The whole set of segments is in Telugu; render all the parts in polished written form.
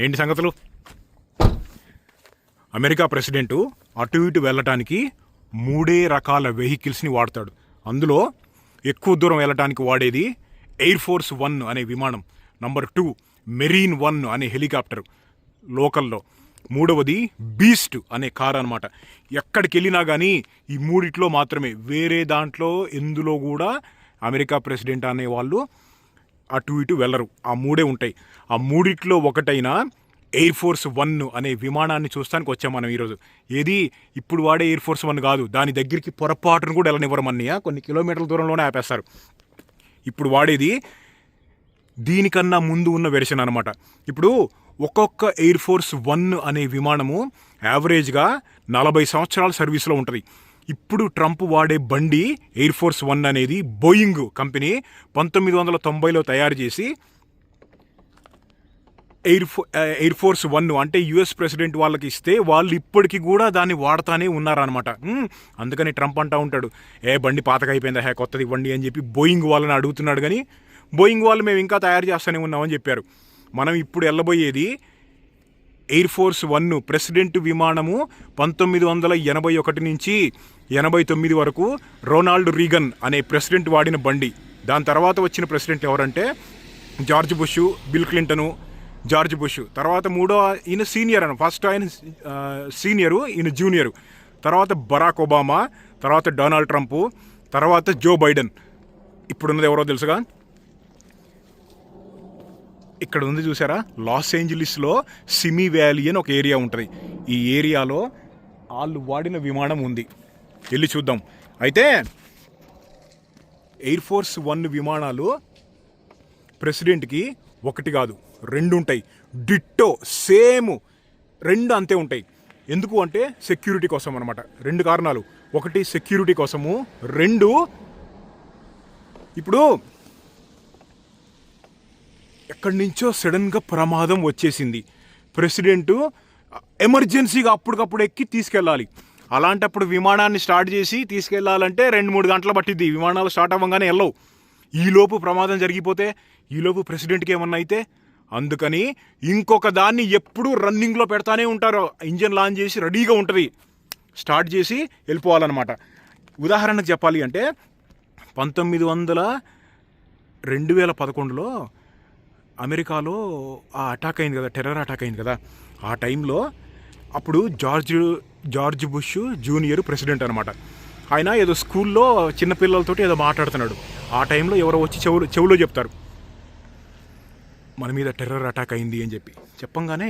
ఏంటి సంగతులు? అమెరికా ప్రెసిడెంటు అటు ఇటు వెళ్ళటానికి 3 రకాల వెహికల్స్ని వాడతాడు. అందులో ఎక్కువ దూరం వెళ్ళటానికి వాడేది ఎయిర్ ఫోర్స్ 1 అనే విమానం, నంబర్ 2 మెరీన్ 1 అనే హెలికాప్టర్ లోకల్లో, మూడవది బీస్ట్ అనే కార్ అనమాట. ఎక్కడికి వెళ్ళినా కానీ ఈ మూడిట్లో మాత్రమే, వేరే దాంట్లో ఎందులో కూడా అమెరికా ప్రెసిడెంట్ అనేవాళ్ళు అటు ఇటు వెళ్ళరు. ఆ మూడే ఉంటాయి. ఆ మూడిట్లో ఒకటైన ఎయిర్ ఫోర్స్ 1 అనే విమానాన్ని చూస్తానికి వచ్చాం మనం ఈరోజు. ఏది ఇప్పుడు వాడే ఎయిర్ ఫోర్స్ 1 కాదు, దాని దగ్గరికి పొరపాటును కూడా వెళ్ళనివ్వరమన్నయ్య, కొన్ని కిలోమీటర్ల దూరంలోనే ఆపేస్తారు. ఇప్పుడు వాడేది దీనికన్నా ముందు ఉన్న వెర్షన్ అనమాట. ఇప్పుడు ఒక్కొక్క ఎయిర్ ఫోర్స్ 1 అనే విమానము యావరేజ్గా 40 సంవత్సరాల సర్వీస్లో ఉంటుంది. ఇప్పుడు ట్రంప్ వాడే బండి ఎయిర్ ఫోర్స్ 1 అనేది బోయింగ్ కంపెనీ 1990లో తయారు చేసి ఎయిర్ ఫోర్స్ 1 అంటే యుఎస్ ప్రెసిడెంట్ వాళ్ళకి ఇస్తే వాళ్ళు ఇప్పటికీ కూడా దాన్ని వాడుతూనే ఉన్నారనమాట. అందుకని ట్రంప్ అంటూ ఉంటాడు, బండి పాతగా అయిపోయిందా, కొత్తది ఇవ్వండి అని చెప్పి బోయింగ్ వాళ్ళని అడుగుతున్నాడు. కానీ బోయింగ్ వాళ్ళు మేము ఇంకా తయారు చేస్తూనే ఉన్నామని చెప్పారు. మనం ఇప్పుడు వెళ్ళబోయేది ఎయిర్ ఫోర్స్ 1 ప్రెసిడెంట్ విమానము 1981 నుంచి 89 వరకు రొనాల్డ్ రీగన్ అనే ప్రెసిడెంట్ వాడిన బండి. దాని తర్వాత వచ్చిన ప్రెసిడెంట్ ఎవరంటే George Bush, Bill Clinton, George Bush. తర్వాత మూడో ఈయన సీనియర్ అని, ఫస్ట్ ఆయన సీనియరు, ఈయన జూనియరు. తర్వాత బరాక్ ఒబామా, తర్వాత డొనాల్డ్ ట్రంప్, తర్వాత జో బైడెన్. ఇప్పుడున్నది ఎవరో తెలుసుగా, ఇక్కడ ఉంది చూసారా, లాస్ ఏంజలీస్లో సిమీ వ్యాలీ అని ఒక ఏరియా ఉంటుంది. ఈ ఏరియాలో వాళ్ళు వాడిన విమానం ఉంది, వెళ్ళి చూద్దాం. అయితే ఎయిర్ ఫోర్స్ 1 విమానాలు ప్రెసిడెంట్కి 1 కాదు 2 ఉంటాయి. డిట్టో సేమ్ 2 అంతే ఉంటాయి. ఎందుకు అంటే సెక్యూరిటీ కోసం అనమాట. 2 కారణాలు. 1 సెక్యూరిటీ కోసము, 2 ఇప్పుడు ఎక్కడి నుంచో సడన్గా ప్రమాదం వచ్చేసింది, ప్రెసిడెంటు ఎమర్జెన్సీగా అప్పటికప్పుడు ఎక్కి తీసుకెళ్ళాలి. అలాంటప్పుడు విమానాన్ని స్టార్ట్ చేసి తీసుకెళ్లాలంటే 2-3 గంటలు పట్టిద్ది. విమానాలు స్టార్ట్ అవ్వగానే వెళ్ళవు. ఈలోపు ప్రమాదం జరిగిపోతే, ఈలోపు ప్రెసిడెంట్కి ఏమన్నా అయితే, అందుకని ఇంకొక దాన్ని ఎప్పుడూ రన్నింగ్లో పెడతానే ఉంటారు. ఇంజన్ లాంచ్ చేసి రెడీగా ఉంటుంది, స్టార్ట్ చేసి వెళ్ళిపోవాలన్నమాట. ఉదాహరణకు చెప్పాలి అంటే 2011లో అమెరికాలో ఆ అటాక్ అయింది కదా, టెర్రర్ అటాక్ అయింది కదా. ఆ టైంలో అప్పుడు జార్జ్ బుష్ జూనియర్ ప్రెసిడెంట్ అనమాట. ఆయన ఏదో స్కూల్లో చిన్నపిల్లలతోటి ఏదో మాట్లాడుతున్నాడు. ఆ టైంలో ఎవరో వచ్చి చెవులో చెప్తారు, మన మీద టెర్రర్ అటాక్ అయింది అని చెప్పంగానే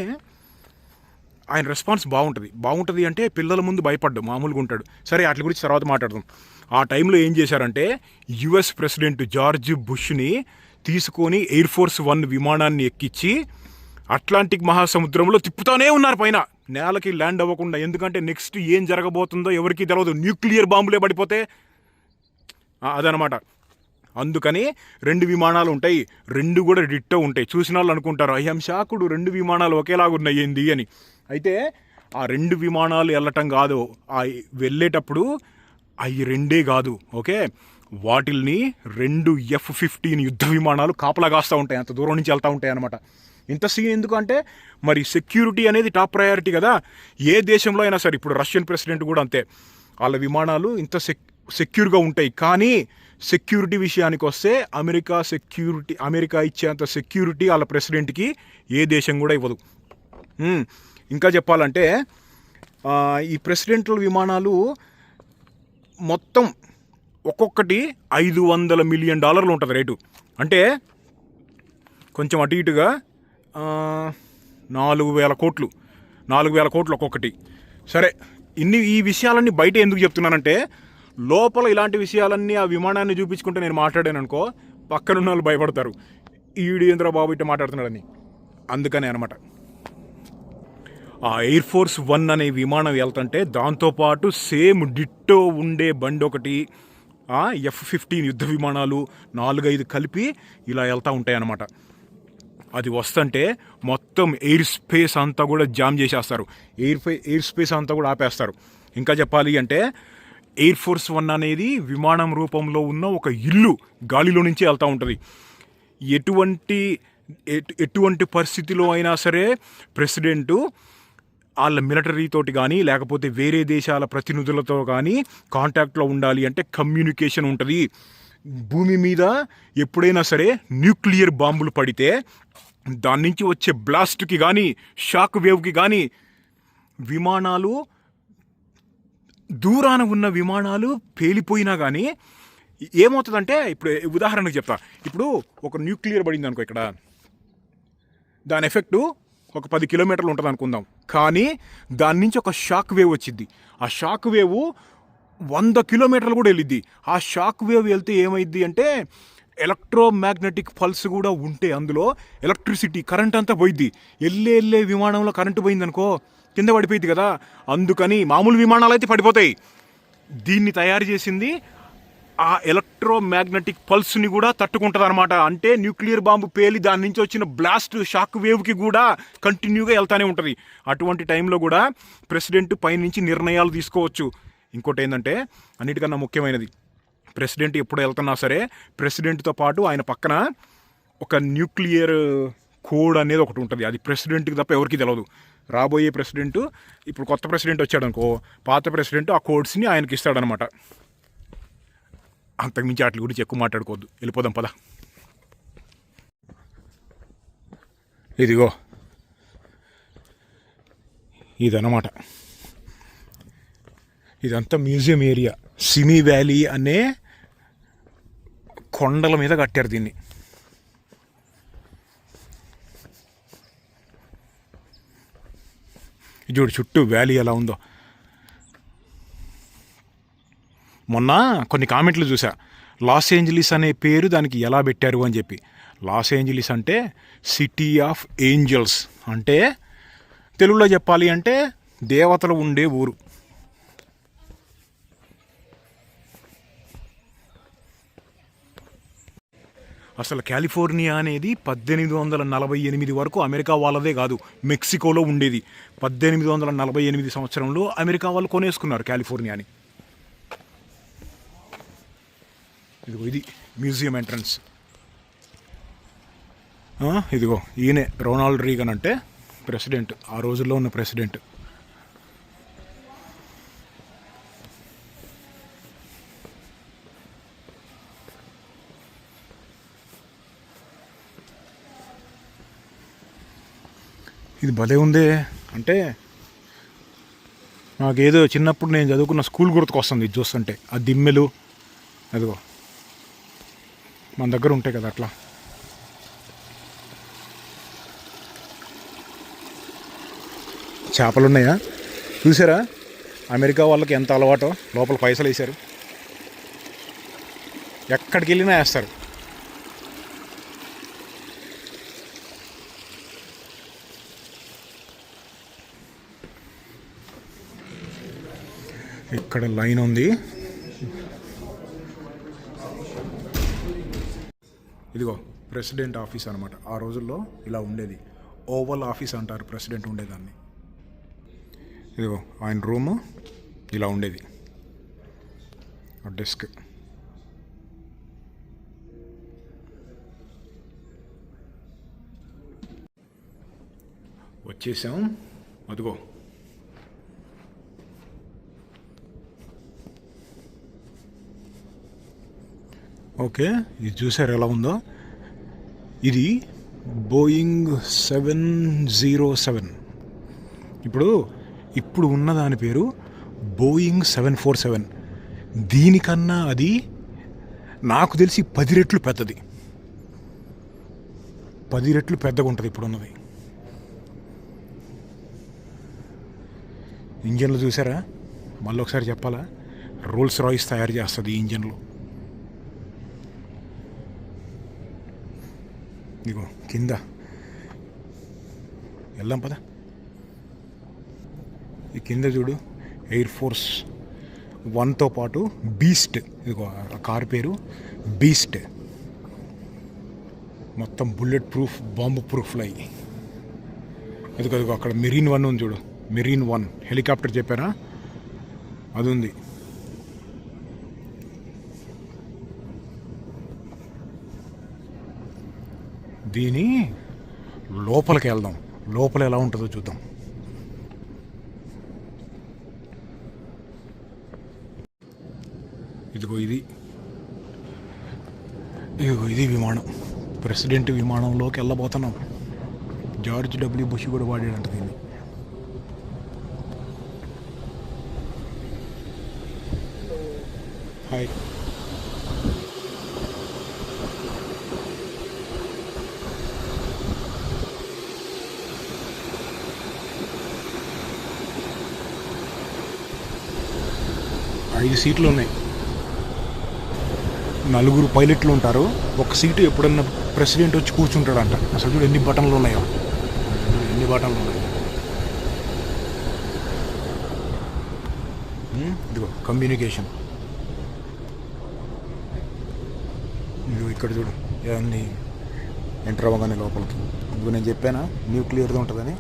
ఆయన రెస్పాన్స్ బాగుంటుంది అంటే పిల్లల ముందు భయపడ్డు, మామూలుగా ఉంటాడు. సరే, వాటి గురించి తర్వాత మాట్లాడదాం. ఆ టైంలో ఏం చేశారంటే యుఎస్ ప్రెసిడెంట్ జార్జ్ బుష్ని తీసుకొని ఎయిర్ ఫోర్స్ 1 విమానాన్ని ఎక్కించి అట్లాంటిక్ మహాసముద్రంలో తిప్పుతానే ఉన్నారు పైన, నేలకి ల్యాండ్ అవ్వకుండా. ఎందుకంటే నెక్స్ట్ ఏం జరగబోతుందో ఎవరికి తెలియదు, న్యూక్లియర్ బాంబులే పడిపోతే అదనమాట. అందుకని 2 విమానాలు ఉంటాయి, 2 కూడా డిట్టో ఉంటాయి. చూసిన వాళ్ళు అనుకుంటారు, అయ్యాం షాకుడు 2 విమానాలు ఒకేలాగున్నాయి ఏంది అని. అయితే ఆ 2 విమానాలు వెళ్ళటం కాదు, ఆ వెళ్ళేటప్పుడు అవి 2 కాదు, ఓకే, వాటిల్ని 2 F-15 యుద్ధ విమానాలు కాపలా కాస్తూ ఉంటాయి, అంత దూరం నుంచి వెళ్తూ ఉంటాయి అనమాట. ఇంత సీన్ ఎందుకంటే మరి సెక్యూరిటీ అనేది టాప్ ప్రయారిటీ కదా ఏ దేశంలో అయినా సరే. ఇప్పుడు రష్యన్ ప్రెసిడెంట్ కూడా అంతే, వాళ్ళ విమానాలు ఇంత సెక్యూర్గా ఉంటాయి. కానీ సెక్యూరిటీ విషయానికి వస్తే అమెరికా ఇచ్చేంత సెక్యూరిటీ వాళ్ళ ప్రెసిడెంట్కి ఏ దేశం కూడా ఇవ్వదు. ఇంకా చెప్పాలంటే ఈ ప్రెసిడెంట్ల విమానాలు మొత్తం ఒక్కొక్కటి $500 మిలియన్ ఉంటుంది రేటు. అంటే కొంచెం అటు ఇటుగా 4,000 కోట్లు ఒక్కొక్కటి. సరే, ఈ విషయాలన్నీ బయట ఎందుకు చెప్తున్నానంటే, లోపల ఇలాంటి విషయాలన్నీ ఆ విమానాన్ని చూపించుకుంటే నేను మాట్లాడాను అనుకో, పక్కనున్న వాళ్ళు భయపడతారు, ఈడేంద్ర బాబు ఇట్లా మాట్లాడుతున్నాడని. అందుకనే అనమాట ఆ ఎయిర్ ఫోర్స్ 1 అనే విమానం వెళ్తుంటే దాంతోపాటు సేమ్ డిట్టో ఉండే బండి ఒకటి, F-15 యుద్ధ విమానాలు 4-5 కలిపి ఇలా వెళ్తూ ఉంటాయి అన్నమాట. అది వస్తుంటే మొత్తం ఎయిర్ స్పేస్ అంతా కూడా జామ్ చేసేస్తారు, ఎయిర్ స్పేస్ అంతా కూడా ఆపేస్తారు. ఇంకా చెప్పాలి అంటే ఎయిర్ ఫోర్స్ 1 అనేది విమానం రూపంలో ఉన్న ఒక ఇల్లు, గాలిలో నుంచి వెళ్తూ ఉంటుంది. ఎటువంటి ఎటువంటి పరిస్థితిలో అయినా సరే ప్రెసిడెంటు వాళ్ళ మిలిటరీతోటి కానీ లేకపోతే వేరే దేశాల ప్రతినిధులతో కానీ కాంటాక్ట్లో ఉండాలి అంటే కమ్యూనికేషన్ ఉంటుంది. భూమి మీద ఎప్పుడైనా సరే న్యూక్లియర్ బాంబులు పడితే దాని నుంచి వచ్చే బ్లాస్ట్కి కానీ షాక్ వేవ్కి కానీ విమానాలు దూరాన ఉన్న విమానాలు పేలిపోయినా కానీ ఏమవుతుందంటే, ఇప్పుడు ఉదాహరణకు చెప్తా. ఇప్పుడు ఒక న్యూక్లియర్ పడింది అనుకో, ఇక్కడ దాని ఎఫెక్టు ఒక 10 కిలోమీటర్లు ఉంటుంది అనుకుందాం. కానీ దాని నుంచి ఒక షాక్ వేవ్ వచ్చింది. ఆ షాక్ వేవ్ 100 కిలోమీటర్లు కూడా వెళ్ళిద్ది. ఆ షాక్ వేవ్ వెళ్తే ఏమైద్ది అంటే ఎలక్ట్రోమాగ్నెటిక్ పల్స్ కూడా ఉంటే అందులో ఎలక్ట్రిసిటీ కరెంట్ అంతా పోయిద్ది. వెళ్ళే విమానంలో కరెంటు పోయిందనుకో కింద పడిపోయింది కదా. అందుకని మామూలు విమానాలు అయితే పడిపోతాయి. దీన్ని తయారు చేసింది ఆ ఎలక్ట్రోమాగ్నెటిక్ పల్స్ని కూడా తట్టుకుంటుంది అనమాట. అంటే న్యూక్లియర్ బాంబు పేలి దాని నుంచి వచ్చిన బ్లాస్ట్ షాక్ వేవ్కి కూడా కంటిన్యూగా వెళ్తానే ఉంటుంది. అటువంటి టైంలో కూడా ప్రెసిడెంట్ పైనుంచి నిర్ణయాలు తీసుకోవచ్చు. ఇంకోటి ఏంటంటే అన్నిటికన్నా ముఖ్యమైనది, ప్రెసిడెంట్ ఎప్పుడు వెళ్తున్నా సరే ప్రెసిడెంట్తో పాటు ఆయన పక్కన ఒక న్యూక్లియర్ కోడ్ అనేది ఒకటి ఉంటుంది. అది ప్రెసిడెంట్కి తప్ప ఎవరికి తెలియదు. రాబోయే ప్రెసిడెంట్, ఇప్పుడు కొత్త ప్రెసిడెంట్ వచ్చాడు అనుకో, పాత ప్రెసిడెంట్ ఆ కోడ్స్ని ఆయనకి ఇస్తాడనమాట. అంతకుమించి వాటి గురించి ఎక్కువ మాట్లాడుకోవద్దు. వెళ్ళిపోదాం పద. ఇదిగో ఇదన్నమాట, ఇదంతా మ్యూజియం ఏరియా. సిమీ వ్యాలీ అనే కొండల మీద కట్టారు దీన్ని. చూడు చుట్టూ వ్యాలీ ఎలా ఉందో. మొన్న కొన్ని కామెంట్లు చూసా, లాస్ ఏంజలీస్ అనే పేరు దానికి ఎలా పెట్టారు అని చెప్పి. లాస్ ఏంజలీస్ అంటే సిటీ ఆఫ్ ఏంజల్స్, అంటే తెలుగులో చెప్పాలి అంటే దేవతలు ఉండే ఊరు. అసలు కాలిఫోర్నియా అనేది 1848 వరకు అమెరికా వాళ్ళదే కాదు, మెక్సికోలో ఉండేది. 1848 సంవత్సరంలో అమెరికా వాళ్ళు కొనేసుకున్నారు కాలిఫోర్నియాని. ఇదిగో ఇది మ్యూజియం ఎంట్రన్స్. ఇదిగో ఈయనే రొనాల్డ్ రీగన్, అంటే ప్రెసిడెంట్, ఆ రోజుల్లో ఉన్న ప్రెసిడెంట్. ఇది భలే ఉందే, అంటే నాకేదో చిన్నప్పుడు నేను చదువుకున్న స్కూల్ గుర్తుకొస్తుంది ఇది చూస్తుంటే. ఆ దిమ్మెలు అదిగో మన దగ్గర ఉంటాయి కదా అట్లా. చేపలు ఉన్నాయా చూసారా? అమెరికా వాళ్ళకి ఎంత అలవాటో, లోపల పైసలు వేశారు, ఎక్కడికి వెళ్ళినా వేస్తారు. ఇక్కడ లైన్ ఉంది. ఇదిగో ప్రెసిడెంట్ ఆఫీస్ అనమాట. ఆ రోజుల్లో ఇలా ఉండేది, ఓవల్ ఆఫీస్ అంటారు ప్రెసిడెంట్ ఉండేదాన్ని. ఇదిగో ఆయన రూము ఇలా ఉండేది, ఆ డెస్క్. వచ్చేసాం, అదిగో ఓకే. ఇది చూసారు ఎలా ఉందో? ఇది బోయింగ్ 707. ఇప్పుడు ఉన్న దాని పేరు బోయింగ్ 747. దీనికన్నా అది నాకు తెలిసి 10 రెట్లు పెద్దది, 10 రెట్లు పెద్దగా ఉంటుంది ఇప్పుడున్నది. ఇంజన్లు చూసారా? మళ్ళీ ఒకసారి చెప్పాలా, రోల్స్ రాయిస్ తయారు చేస్తుంది ఈ ఇంజన్లు. ఇదిగో కింద వెళ్దాం పద. ఈ కింద చూడు, ఎయిర్ ఫోర్స్ 1తో పాటు బీస్ట్, ఇదిగో ఆ కార్ పేరు బీస్ట్. మొత్తం బుల్లెట్ ప్రూఫ్, బాంబు ప్రూఫ్లు అయ్యి. ఇదిగో అక్కడ మెరీన్ 1 ఉంది చూడు, మెరీన్ 1 హెలికాప్టర్ చెప్పారా, అది ఉంది. దీని లోపలికి వెళ్దాం, లోపల ఎలా ఉంటుందో చూద్దాం. ఇది విమానం, ప్రెసిడెంట్ విమానంలోకి వెళ్ళబోతున్నాం. జార్జ్ డబ్ల్యూ బుష్ కూడా వాడాడంట దీన్ని. హాయ్. ఐదు సీట్లు ఉన్నాయి, 4 పైలట్లు ఉంటారు. ఒక సీటు ఎప్పుడన్నా ప్రెసిడెంట్ వచ్చి కూర్చుంటాడంట. అసలు చూడు ఎన్ని బటన్లు ఉన్నాయో, ఎన్ని బటన్లు ఉన్నాయి. ఇదిగో కమ్యూనికేషన్, ఇదిగో ఇక్కడ చూడు ఇవన్నీ ఎంటర్ అవ్వగానే లోపలికి. ఇదిగో నేను చెప్పానా న్యూక్లియర్ది ఉంటుందని.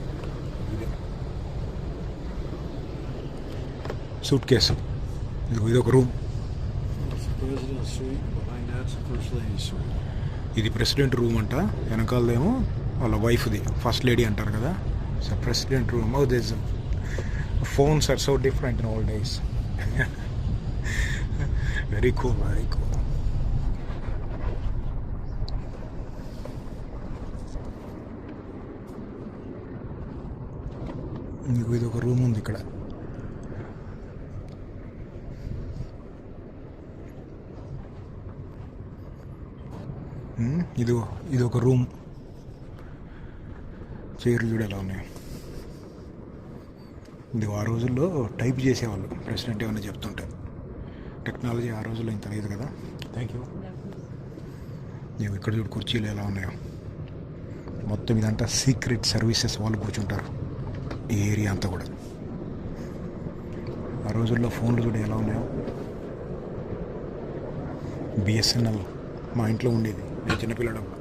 సూట్ కేసు, ఇది ఒక రూమ్. ఇది ప్రెసిడెంట్ రూమ్ అంట. వెనకాలదేమో వాళ్ళ వైఫ్ది, ఫస్ట్ లేడీ అంటారు కదా. So president room. Oh this phones are so different in all days. Very cool, very cool. ఇది ఒక రూమ్ ఉంది ఇక్కడ. ఇది ఒక రూమ్. చైర్లు చూడు ఎలా ఉన్నాయి. ఇది ఆ రోజుల్లో టైప్ చేసేవాళ్ళు ప్రెసిడెంట్ ఏమైనా చెప్తుంటే. టెక్నాలజీ ఆ రోజుల్లో ఇంత లేదు కదా. Thank you. నేను ఇక్కడ చూడు కుర్చీలు ఎలా ఉన్నాయో. మొత్తం ఇదంతా సీక్రెట్ సర్వీసెస్ వాళ్ళు కూర్చుంటారు ఈ ఏరియా అంతా కూడా. ఆ రోజుల్లో ఫోన్లు చూడు ఎలా ఉన్నాయో. బిఎస్ఎన్ఎల్ మా ఇంట్లో ఉండేది నేను చిన్నపిల్లడప్పుడు.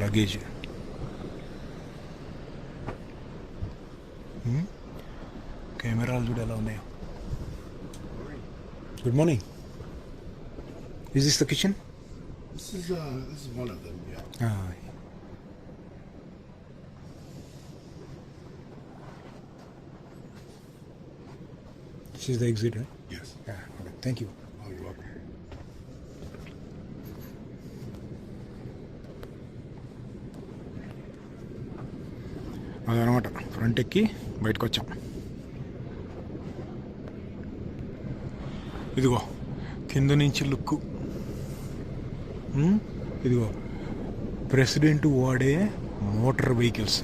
లగేజ్, కెమెరాలు చూడు ఎలా ఉన్నాయో. Good morning. Is this the kitchen? This is one of them, yeah. This is the exit, right? Yes. Yeah. Okay. Thank you. Oh, you're welcome. అదనమాట, ఫ్రంట్ ఎక్కి బయటకు వచ్చాం. ఇదిగో కింద నుంచి లుక్. ఇదిగో ప్రెసిడెంట్ వాడే మోటార్ వెహికల్స్.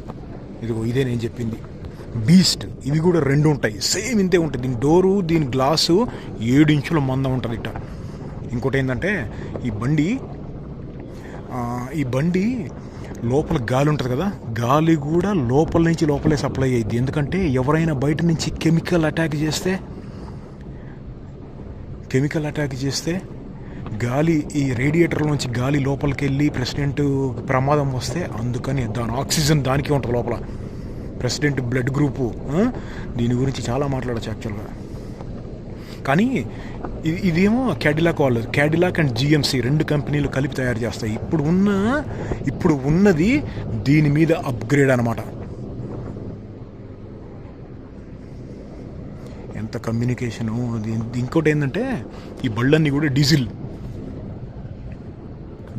ఇదిగో ఇదే నేను చెప్పింది బీస్ట్. ఇవి కూడా 2 ఉంటాయి, సేమ్ ఇంతే ఉంటుంది. దీని డోరు, దీని గ్లాసు 7 ఇంచుల మందం ఉంటుంది ఇట్ట. ఇంకోటి ఏంటంటే ఈ బండి లోపల గాలి ఉంటుంది కదా, గాలి కూడా లోపల నుంచి లోపలే సప్లై అయ్యిద్ది. ఎందుకంటే ఎవరైనా బయట నుంచి కెమికల్ అటాక్ చేస్తే గాలి, ఈ రేడియేటర్ నుంచి గాలి లోపలికి వెళ్ళి ప్రెసిడెంట్ ప్రమాదం వస్తే, అందుకని దాని ఆక్సిజన్ దానికి ఉంటుంది లోపల. ప్రెసిడెంట్ బ్లడ్ గ్రూపు, దీని గురించి చాలా మాట్లాడచ్చు యాక్చువల్గా. కానీ ఇదేమో క్యాడిలాక్ అండ్ జిఎంసి 2 కంపెనీలు కలిపి తయారు చేస్తాయి. ఇప్పుడు ఉన్నది దీని మీద అప్గ్రేడ్ అనమాట. ఎంత కమ్యూనికేషను. ఇంకోటి ఏంటంటే ఈ బళ్ళన్నీ కూడా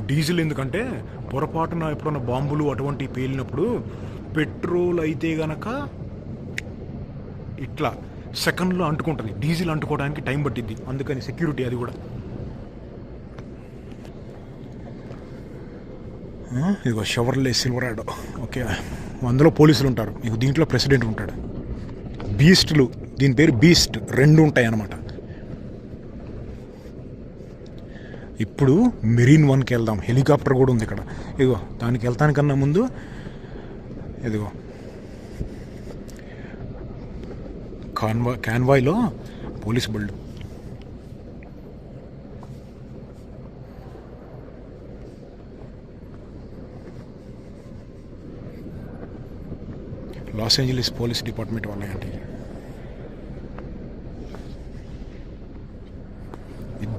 డీజిల్ ఎందుకంటే పొరపాటున ఎప్పుడన్నా బాంబులు అటువంటి పేలినప్పుడు పెట్రోల్ అయితే గనక ఇట్లా సెకండ్లో అంటుకుంటుంది. డీజిల్ అంటుకోవడానికి టైం పట్టిద్ది, అందుకని సెక్యూరిటీ అది కూడా. ఇదిగో షెవర్లే సిల్వరాడో. ఓకే, అందులో పోలీసులు ఉంటారు. ఇక దీంట్లో ప్రెసిడెంట్ ఉంటాడు. బీస్ట్లు, దీని పేరు బీస్ట్, 2 ఉంటాయి అన్నమాట. ఇప్పుడు మెరీన్ 1కి వెళ్దాం. హెలికాప్టర్ కూడా ఉంది ఇక్కడ. ఇదిగో దానికి వెళ్తానికన్నా ముందు ఇదిగో కాన్వాయ్లో పోలీస్ బళ్ళు. లాస్ ఏంజలీస్ పోలీస్ డిపార్ట్మెంట్ వాళ్ళే అంటే.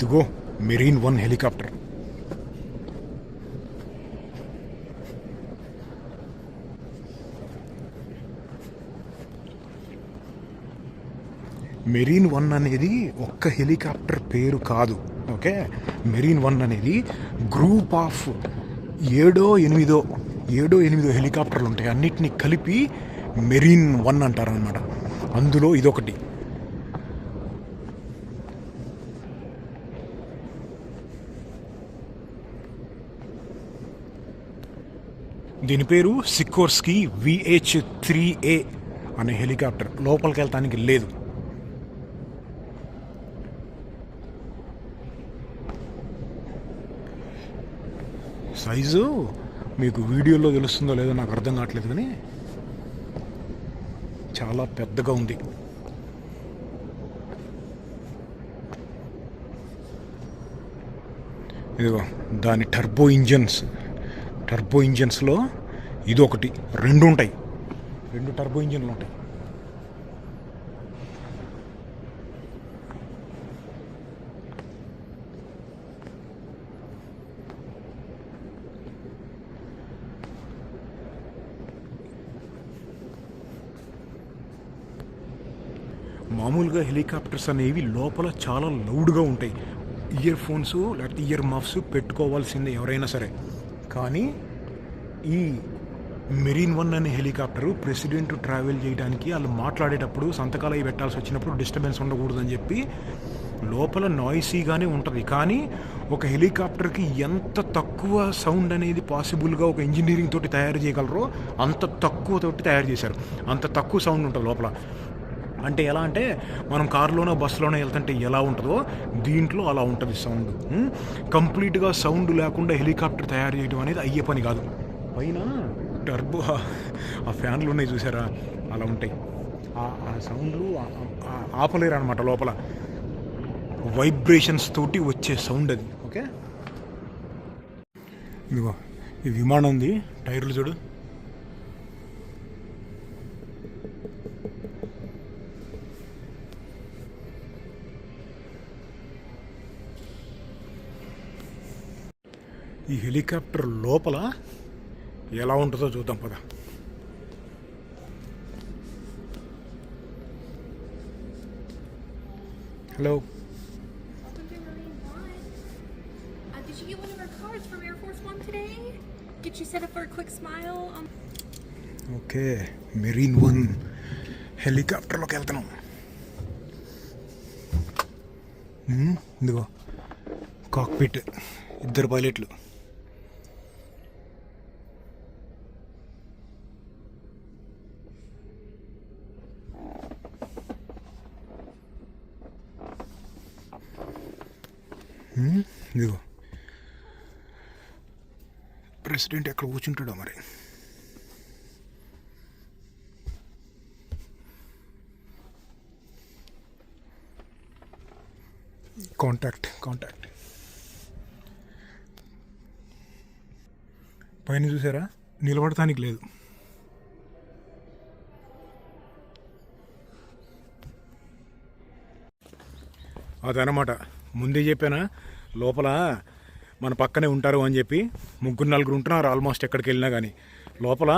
ఇదిగో మెరీన్ 1 హెలికాప్టర్. మెరీన్ 1 అనేది ఒక్క హెలికాప్టర్ పేరు కాదు, ఓకే. మెరీన్ 1 అనేది గ్రూప్ ఆఫ్ 7-8 హెలికాప్టర్లు ఉంటాయి. అన్నిటినీ కలిపి మెరీన్ 1 అంటారనమాట. అందులో ఇదొకటి. దీని పేరు సికోర్స్కీ VH-3A అనే హెలికాప్టర్. లోపలికి వెళ్తానికి లేదు. సైజు మీకు వీడియోలో తెలుస్తుందో లేదో నాకు అర్థం కావట్లేదు, కానీ చాలా పెద్దగా ఉంది. ఇదిగో దాని టర్బో ఇంజన్స్లో ఇదొకటి. 2 ఉంటాయి, 2 టర్బో ఇంజన్లు ఉంటాయి. మామూలుగా హెలికాప్టర్స్ అనేవి లోపల చాలా లౌడ్గా ఉంటాయి. ఇయర్ ఫోన్స్ లేకపోతే ఇయర్ మఫ్స్ పెట్టుకోవాల్సిందే ఎవరైనా సరే. కానీ ఈ మెరీన్ 1 అనే హెలికాప్టరు ప్రెసిడెంట్ ట్రావెల్ చేయడానికి వాళ్ళు మాట్లాడేటప్పుడు సంతకాలు అవి పెట్టాల్సి వచ్చినప్పుడు డిస్టర్బెన్స్ ఉండకూడదని చెప్పి లోపల నాయిసీగానే ఉంటుంది. కానీ ఒక హెలికాప్టర్కి ఎంత తక్కువ సౌండ్ అనేది పాసిబుల్గా ఒక ఇంజనీరింగ్ తోటి తయారు చేయగలరో అంత తక్కువ తోటి తయారు చేశారు. అంత తక్కువ సౌండ్ ఉంటుంది లోపల. అంటే ఎలా అంటే మనం కారులోనో బస్సులోనో వెళ్తుంటే ఎలా ఉంటుందో దీంట్లో అలా ఉంటుంది సౌండ్. కంప్లీట్గా సౌండ్ లేకుండా హెలికాప్టర్ తయారు చేయడం అనేది అయ్యే పని కాదు. పైన టర్బో ఆ ఫ్యాన్లు ఉన్నాయి చూసారా, అలా ఉంటాయి. ఆ సౌండ్లు ఆపలేరు అనమాట. లోపల వైబ్రేషన్స్ తోటి వచ్చే సౌండ్ అది, ఓకే. ఇదిగో ఈ విమానం ఉంది, టైర్లు చూడు. ఈ హెలికాప్టర్ లోపల ఎలా ఉంటుందో చూద్దాం పద. Hello. Did you get one of our cards from Air Force One today? Get you set up for a quick smile? Okay, marine 1 హెలికాప్టర్లోకి వెళ్తున్నాం. ఇదిగో కాక్పిట్, 2 పైలట్లు. ఇదిగో ప్రెసిడెంట్ ఎక్కడ కూర్చుంటాడో మరి. కాంటాక్ట్ పైన చూసారా, నిలబడటానికి లేదు. అదనమాట, ముందే చెప్పానా లోపల మన పక్కనే ఉంటారు అని చెప్పి. 3-4 ఉంటున్నారు ఆల్మోస్ట్ ఎక్కడికి వెళ్ళినా. కానీ లోపల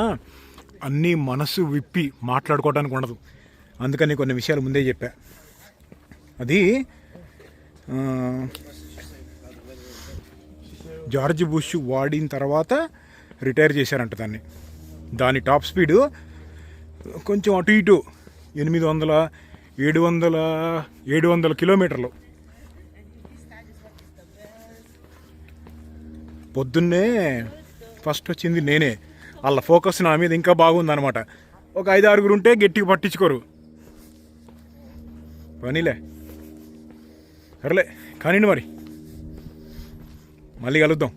అన్నీ మనసు విప్పి మాట్లాడుకోవడానికి ఉండదు. అందుకని కొన్ని విషయాలు ముందే చెప్పా. అది జార్జ్ బుష్ వాడిన తర్వాత రిటైర్ చేశారంట దాన్ని. దాని టాప్ స్పీడు కొంచెం అటు ఇటు 700 కిలోమీటర్లు. పొద్దున్నే ఫస్ట్ వచ్చింది నేనే. వాళ్ళ ఫోకస్ నా మీద ఇంకా బాగుందనమాట. ఒక 5-6 ఉంటే గట్టిగా పట్టించుకోరు. పనిలే, సరేలే కానివ్వండి, మరి మళ్ళీ కలుద్దాం.